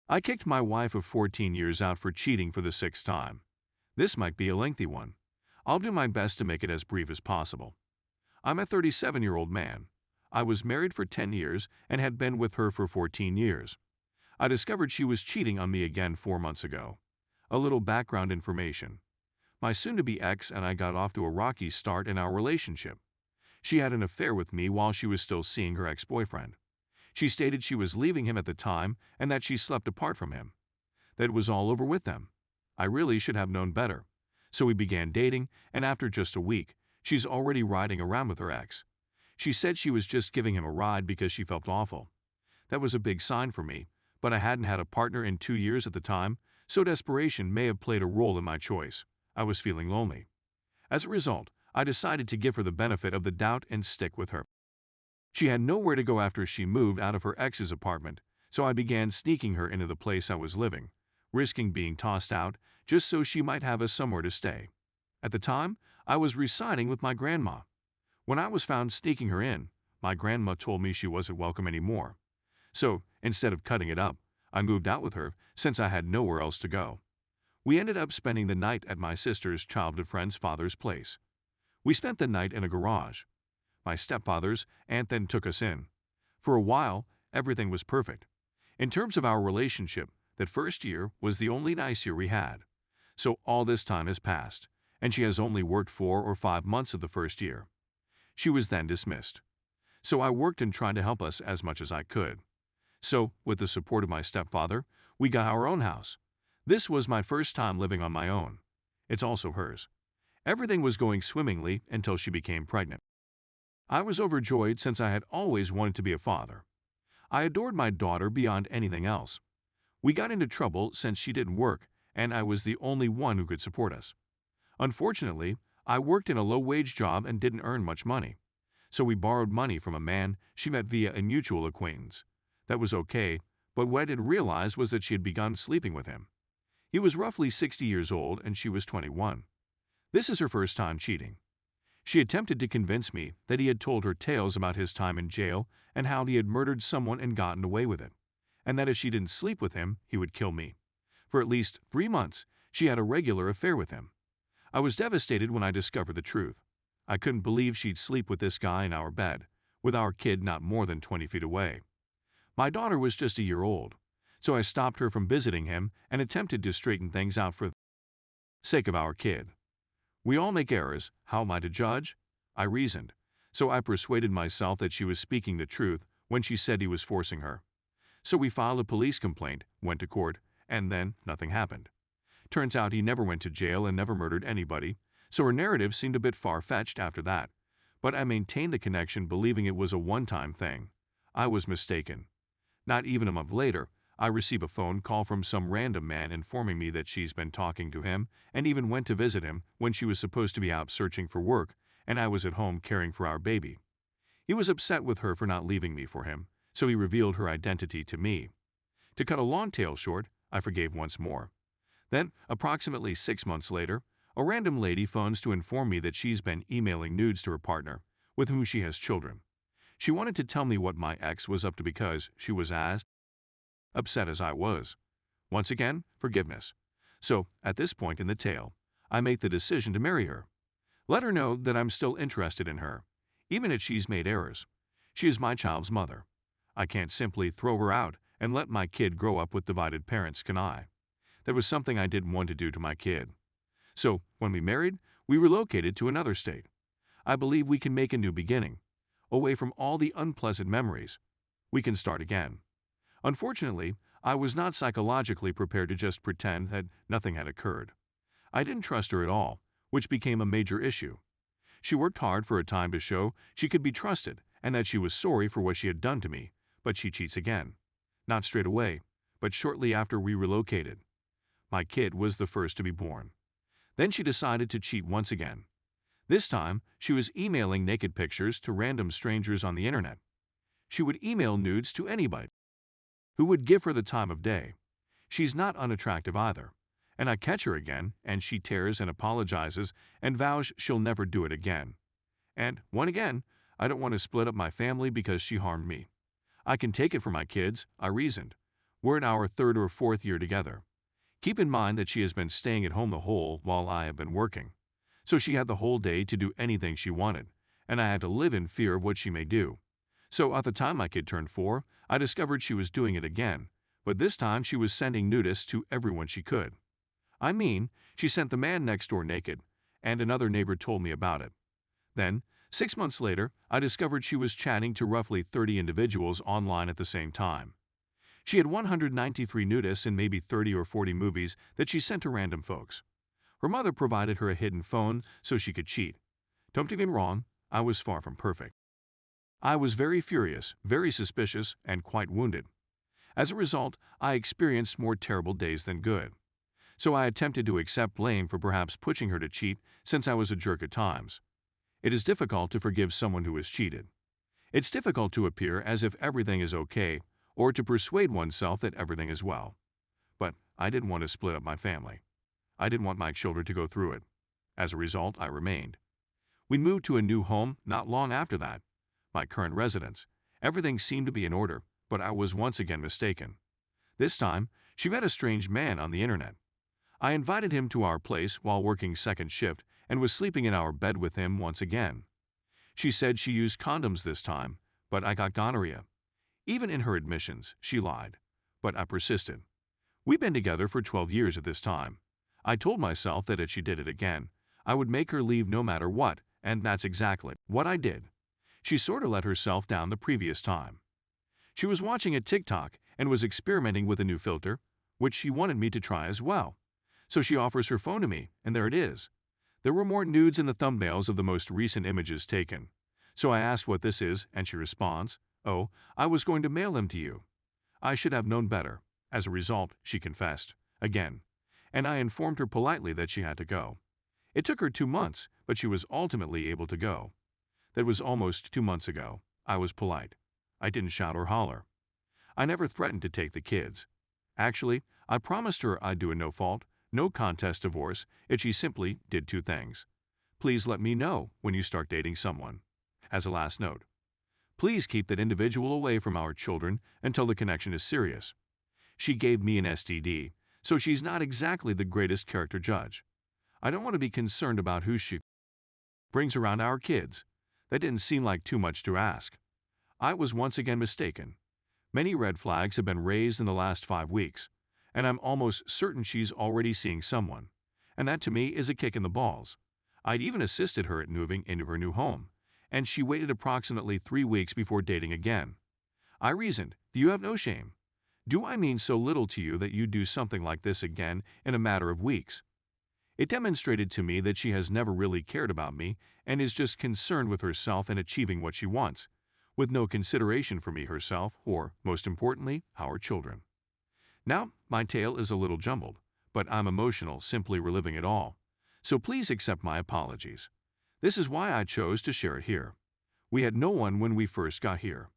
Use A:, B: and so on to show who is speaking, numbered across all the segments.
A: I kicked my wife of 14 years out for cheating for the sixth time. This might be a lengthy one. I'll do my best to make it as brief as possible. I'm a 37-year-old man. I was married for 10 years and had been with her for 14 years. I discovered she was cheating on me again 4 months ago. A little background information. My soon-to-be ex and I got off to a rocky start in our relationship. She had an affair with me while she was still seeing her ex-boyfriend. She stated she was leaving him at the time and that she slept apart from him. That it was all over with them. I really should have known better. So we began dating, and after just a week, she's already riding around with her ex. She said she was just giving him a ride because she felt awful. That was a big sign for me, but I hadn't had a partner in 2 years at the time, so desperation may have played a role in my choice. I was feeling lonely. As a result, I decided to give her the benefit of the doubt and stick with her. She had nowhere to go after she moved out of her ex's apartment, so I began sneaking her into the place I was living, risking being tossed out just so she might have somewhere to stay. At the time, I was residing with my grandma. When I was found sneaking her in, my grandma told me she wasn't welcome anymore. So, instead of cutting it up, I moved out with her since I had nowhere else to go. We ended up spending the night at my sister's childhood friend's father's place. We spent the night in a garage. My stepfather's aunt then took us in. For a while, everything was perfect. In terms of our relationship, that first year was the only nice year we had. So all this time has passed, and she has only worked 4 or 5 months of the first year. She was then dismissed. So I worked and tried to help us as much as I could. So, with the support of my stepfather, we got our own house. This was my first time living on my own. It's also hers. Everything was going swimmingly until she became pregnant. I was overjoyed since I had always wanted to be a father. I adored my daughter beyond anything else. We got into trouble since she didn't work, and I was the only one who could support us. Unfortunately, I worked in a low-wage job and didn't earn much money. So we borrowed money from a man she met via a mutual acquaintance. That was okay, but what I didn't realize was that she had begun sleeping with him. He was roughly 60 years old and she was 21. This is her first time cheating. She attempted to convince me that he had told her tales about his time in jail and how he had murdered someone and gotten away with it, and that if she didn't sleep with him, he would kill me. For at least 3 months, she had a regular affair with him. I was devastated when I discovered the truth. I couldn't believe she'd sleep with this guy in our bed, with our kid not more than 20 feet away. My daughter was just a year old, so I stopped her from visiting him and attempted to straighten things out for the sake of our kid. We all make errors. How am I to judge? I reasoned, so I persuaded myself that she was speaking the truth when she said he was forcing her. So we filed a police complaint, went to court, and then nothing happened. Turns out he never went to jail and never murdered anybody, so her narrative seemed a bit far-fetched after that. But I maintained the connection, believing it was a one-time thing. I was mistaken. Not even a month later, I receive a phone call from some random man informing me that she's been talking to him and even went to visit him when she was supposed to be out searching for work and I was at home caring for our baby. He was upset with her for not leaving me for him, so he revealed her identity to me. To cut a long tale short, I forgave once more. Then, approximately 6 months later, a random lady phones to inform me that she's been emailing nudes to her partner, with whom she has children. She wanted to tell me what my ex was up to because she was as upset as I was. Once again, forgiveness. So, at this point in the tale, I make the decision to marry her. Let her know that I'm still interested in her, even if she's made errors. She is my child's mother. I can't simply throw her out and let my kid grow up with divided parents, can I? That was something I didn't want to do to my kid. So, when we married, we relocated to another state. I believe we can make a new beginning. Away from all the unpleasant memories. We can start again. Unfortunately, I was not psychologically prepared to just pretend that nothing had occurred. I didn't trust her at all, which became a major issue. She worked hard for a time to show she could be trusted and that she was sorry for what she had done to me, but she cheats again. Not straight away, but shortly after we relocated. My kid was the first to be born. Then she decided to cheat once again. This time, she was emailing naked pictures to random strangers on the internet. She would email nudes to anybody who would give her the time of day. She's not unattractive either. And I catch her again, and she tears and apologizes and vows she'll never do it again. And, one again, I don't want to split up my family because she harmed me. I can take it for my kids, I reasoned. We're in our third or fourth year together. Keep in mind that she has been staying at home the whole while I have been working. So she had the whole day to do anything she wanted, and I had to live in fear of what she may do. So at the time my kid turned 4, I discovered she was doing it again, but this time she was sending nudists to everyone she could. I mean, she sent the man next door naked, and another neighbor told me about it. Then, 6 months later, I discovered she was chatting to roughly 30 individuals online at the same time. She had 193 nudists and maybe 30 or 40 movies that she sent to random folks. Her mother provided her a hidden phone so she could cheat. Don't get me wrong, I was far from perfect. I was very furious, very suspicious, and quite wounded. As a result, I experienced more terrible days than good. So I attempted to accept blame for perhaps pushing her to cheat since I was a jerk at times. It is difficult to forgive someone who has cheated. It's difficult to appear as if everything is okay or to persuade oneself that everything is well. But I didn't want to split up my family. I didn't want my children to go through it. As a result, I remained. We moved to a new home not long after that, my current residence. Everything seemed to be in order, but I was once again mistaken. This time, she met a strange man on the internet. I invited him to our place while working second shift and was sleeping in our bed with him once again. She said she used condoms this time, but I got gonorrhea. Even in her admissions, she lied. But I persisted. We've been together for 12 years at this time. I told myself that if she did it again, I would make her leave no matter what, and that's exactly what I did. She sort of let herself down the previous time. She was watching a TikTok and was experimenting with a new filter, which she wanted me to try as well. So she offers her phone to me, and there it is. There were more nudes in the thumbnails of the most recent images taken. So I asked what this is, and she responds, "Oh, I was going to mail them to you." I should have known better. As a result, she confessed, again, and I informed her politely that she had to go. It took her 2 months, but she was ultimately able to go. That was almost 2 months ago. I was polite. I didn't shout or holler. I never threatened to take the kids. Actually, I promised her I'd do a no-fault, no-contest divorce if she simply did 2 things. Please let me know when you start dating someone. As a last note, please keep that individual away from our children until the connection is serious. She gave me an STD, so she's not exactly the greatest character judge. I don't want to be concerned about who she brings around our kids. That didn't seem like too much to ask. I was once again mistaken. Many red flags have been raised in the last 5 weeks, and I'm almost certain she's already seeing someone. And that to me is a kick in the balls. I'd even assisted her at moving into her new home, and she waited approximately 3 weeks before dating again. I reasoned, you have no shame. Do I mean so little to you that you'd do something like this again in a matter of weeks? It demonstrated to me that she has never really cared about me and is just concerned with herself and achieving what she wants, with no consideration for me herself or, most importantly, our children. Now, my tale is a little jumbled, but I'm emotional simply reliving it all, so please accept my apologies. This is why I chose to share it here. We had no one when we first got here.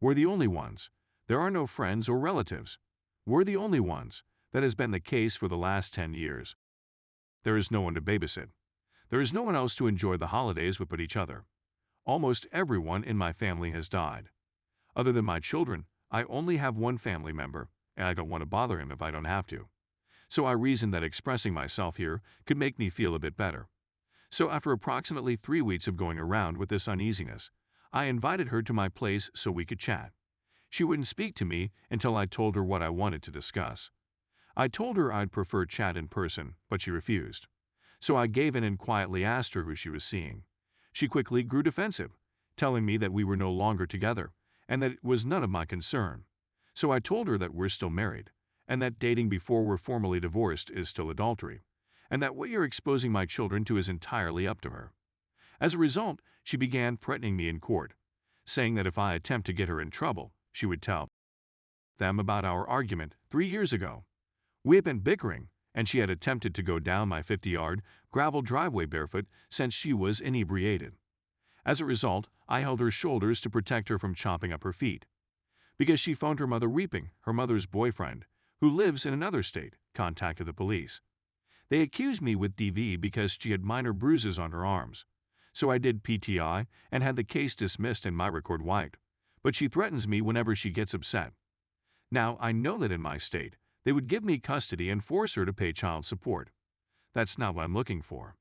A: We're the only ones. There are no friends or relatives. We're the only ones. That has been the case for the last 10 years. There is no one to babysit. There is no one else to enjoy the holidays with but each other. Almost everyone in my family has died. Other than my children, I only have one family member, and I don't want to bother him if I don't have to. So I reasoned that expressing myself here could make me feel a bit better. So after approximately 3 weeks of going around with this uneasiness, I invited her to my place so we could chat. She wouldn't speak to me until I told her what I wanted to discuss. I told her I'd prefer chat in person, but she refused. So I gave in and quietly asked her who she was seeing. She quickly grew defensive, telling me that we were no longer together and that it was none of my concern. So I told her that we're still married and that dating before we're formally divorced is still adultery, and that what you're exposing my children to is entirely up to her. As a result, she began threatening me in court, saying that if I attempt to get her in trouble, she would tell them about our argument 3 years ago. We had been bickering, and she had attempted to go down my 50-yard gravel driveway barefoot since she was inebriated. As a result, I held her shoulders to protect her from chopping up her feet. Because she phoned her mother weeping, her mother's boyfriend, who lives in another state, contacted the police. They accused me with DV because she had minor bruises on her arms. So I did PTI and had the case dismissed and my record wiped. But she threatens me whenever she gets upset. Now, I know that in my state, they would give me custody and force her to pay child support. That's not what I'm looking for.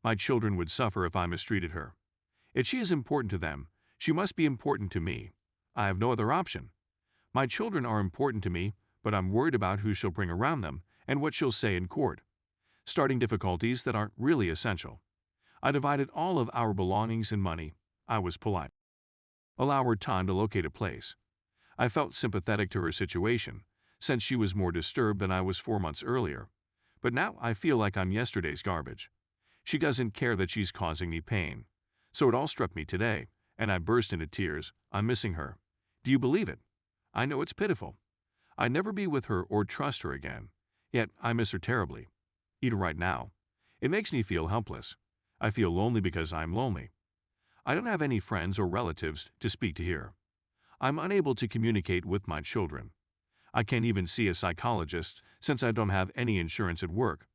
A: My children would suffer if I mistreated her. If she is important to them, she must be important to me. I have no other option. My children are important to me, but I'm worried about who she'll bring around them and what she'll say in court. Starting difficulties that aren't really essential. I divided all of our belongings and money. I was polite. Allow her time to locate a place. I felt sympathetic to her situation, since she was more disturbed than I was 4 months earlier. But now I feel like I'm yesterday's garbage. She doesn't care that she's causing me pain. So it all struck me today, and I burst into tears. I'm missing her. Do you believe it? I know it's pitiful. I'd never be with her or trust her again. Yet I miss her terribly. Even right now. It makes me feel helpless. I feel lonely because I'm lonely. I don't have any friends or relatives to speak to here. I'm unable to communicate with my children. I can't even see a psychologist since I don't have any insurance at work.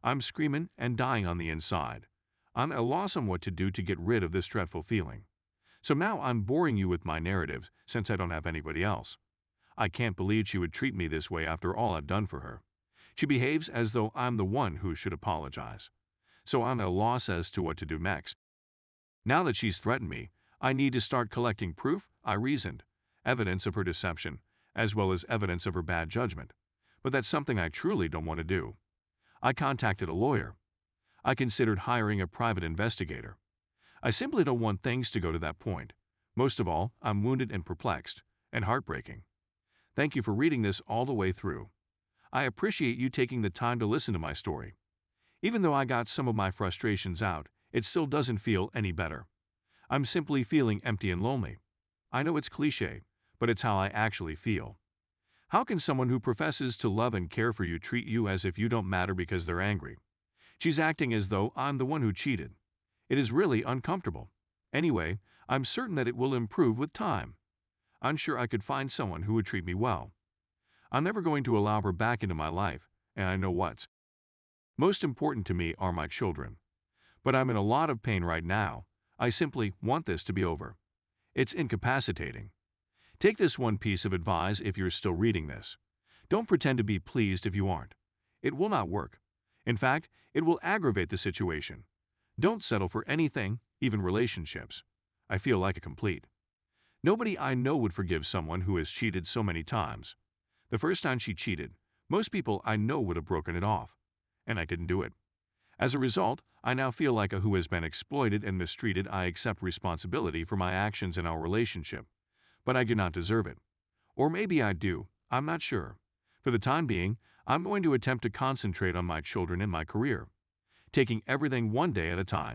A: I'm screaming and dying on the inside. I'm at a loss on what to do to get rid of this dreadful feeling. So now I'm boring you with my narrative since I don't have anybody else. I can't believe she would treat me this way after all I've done for her. She behaves as though I'm the one who should apologize. So I'm at a loss as to what to do next. Now that she's threatened me, I need to start collecting proof, I reasoned, evidence of her deception, as well as evidence of her bad judgment. But that's something I truly don't want to do. I contacted a lawyer. I considered hiring a private investigator. I simply don't want things to go to that point. Most of all, I'm wounded and perplexed, and heartbreaking. Thank you for reading this all the way through. I appreciate you taking the time to listen to my story. Even though I got some of my frustrations out, it still doesn't feel any better. I'm simply feeling empty and lonely. I know it's cliché, but it's how I actually feel. How can someone who professes to love and care for you treat you as if you don't matter because they're angry? She's acting as though I'm the one who cheated. It is really uncomfortable. Anyway, I'm certain that it will improve with time. I'm sure I could find someone who would treat me well. I'm never going to allow her back into my life, and I know what's most important to me are my children. But I'm in a lot of pain right now. I simply want this to be over. It's incapacitating. Take this one piece of advice if you're still reading this. Don't pretend to be pleased if you aren't. It will not work. In fact, it will aggravate the situation. Don't settle for anything, even relationships. I feel like a complete. Nobody I know would forgive someone who has cheated so many times. The first time she cheated, most people I know would have broken it off. And I didn't do it. As a result, I now feel like a who has been exploited and mistreated. I accept responsibility for my actions in our relationship. But I do not deserve it. Or maybe I do, I'm not sure. For the time being, I'm going to attempt to concentrate on my children and my career, taking everything one day at a time.